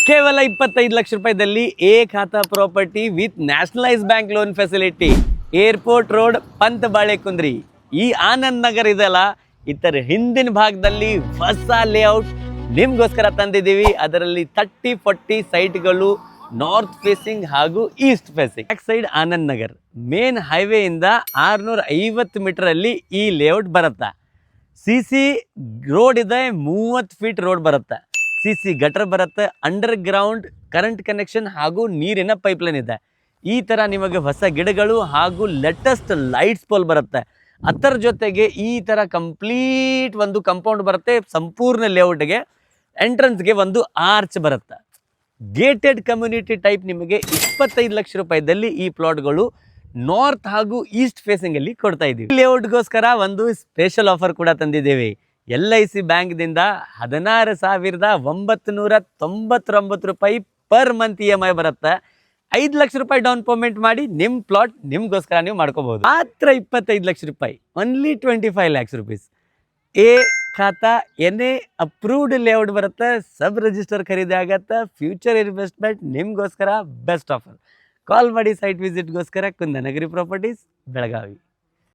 ಕೇವಲ 25 ಲಕ್ಷ ರೂಪಾಯಿದಲ್ಲಿ ಎ ಖಾತಾ property with nationalise bank loan facility, airport road, Pant Balekundri. ಈ ಆನಂದ್ ನಗರ್ ಇದೆಲ್ಲ, ಇದರ ಹಿಂದಿನ ಭಾಗದಲ್ಲಿ ಹೊಸ ಲೇಔಟ್ ನಿಮ್ಗೋಸ್ಕರ ತಂದಿದ್ದೀವಿ. ಅದರಲ್ಲಿ 30-40 ಸೈಟ್ಗಳು ನಾರ್ತ್ ಫೇಸಿಂಗ್ ಹಾಗೂ East facing. Back side Anand Nagar main highway ಇಂದ 650 ಮೀಟರ್ ಅಲ್ಲಿ ಈ ಲೇಔಟ್ ಬರುತ್ತೆ. ಸಿ ರೋಡ್ ಇದೆ, 30 ಫೀಟ್ ರೋಡ್ ಬರುತ್ತೆ. ಸಿ ಗಟರ್ ಬರುತ್ತೆ, ಅಂಡರ್ ಗ್ರೌಂಡ್ ಕರೆಂಟ್ ಕನೆಕ್ಷನ್ ಹಾಗೂ ನೀರಿನ ಪೈಪ್ಲೈನ್ ಇದೆ. ಈ ತರ ನಿಮಗೆ ಹೊಸ ಗಿಡಗಳು ಹಾಗೂ ಲೇಟೆಸ್ಟ್ ಲೈಟ್ಸ್ ಪೋಲ್ ಬರುತ್ತೆ. ಅದರ ಜೊತೆಗೆ ಈ ತರ ಕಂಪ್ಲೀಟ್ ಒಂದು ಕಾಂಪೌಂಡ್ ಬರುತ್ತೆ. ಸಂಪೂರ್ಣ ಲೇಔಟ್ಗೆ ಎಂಟ್ರೆನ್ಸ್ಗೆ ಒಂದು ಆರ್ಚ್ ಬರುತ್ತೆ. ಗೇಟೆಡ್ ಕಮ್ಯುನಿಟಿ ಟೈಪ್ ನಿಮಗೆ 25 ಲಕ್ಷ ರೂಪಾಯಿದಲ್ಲಿ ಈ ಪ್ಲಾಟ್ಗಳು ನಾರ್ತ್ ಹಾಗೂ ಈಸ್ಟ್ ಫೇಸಿಂಗ್ ಅಲ್ಲಿ ಕೊಡ್ತಾ ಇದ್ದೀವಿ. ಲೇಔಟ್ಗೋಸ್ಕರ ಒಂದು ಸ್ಪೆಷಲ್ ಆಫರ್ ಕೂಡ ತಂದಿದ್ದೇವೆ. LIC ಬ್ಯಾಂಕ್ದಿಂದ 16,999 ರೂಪಾಯಿ ಪರ್ ಮಂತ್ EMI ಬರುತ್ತೆ. 5 ಲಕ್ಷ ರೂಪಾಯಿ ಡೌನ್ ಪೇಮೆಂಟ್ ಮಾಡಿ ನಿಮ್ಮ ಪ್ಲಾಟ್ ನಿಮ್ಗೋಸ್ಕರ ನೀವು ಮಾಡ್ಕೋಬಹುದು. ಮಾತ್ರ 25 ಲಕ್ಷ ರೂಪಾಯಿ, ಓನ್ಲಿ 25 ಲ್ಯಾಕ್ಸ್ ರುಪೀಸ್. ಎ ಖಾತಾ NA ಅಪ್ರೂವ್ಡ್ ಲೇಔಟ್ ಬರುತ್ತೆ. ಸಬ್ ರಿಜಿಸ್ಟರ್ ಖರೀದಿ ಆಗತ್ತೆ. ಫ್ಯೂಚರ್ ಇನ್ವೆಸ್ಟ್ಮೆಂಟ್ ನಿಮ್ಗೋಸ್ಕರ ಬೆಸ್ಟ್ ಆಫರ್. ಕಾಲ್ ಮಾಡಿ ಸೈಟ್ ವಿಸಿಟ್ಗೋಸ್ಕರ ಕುಂದನಗರಿ ಪ್ರಾಪರ್ಟೀಸ್, ಬೆಳಗಾವಿ.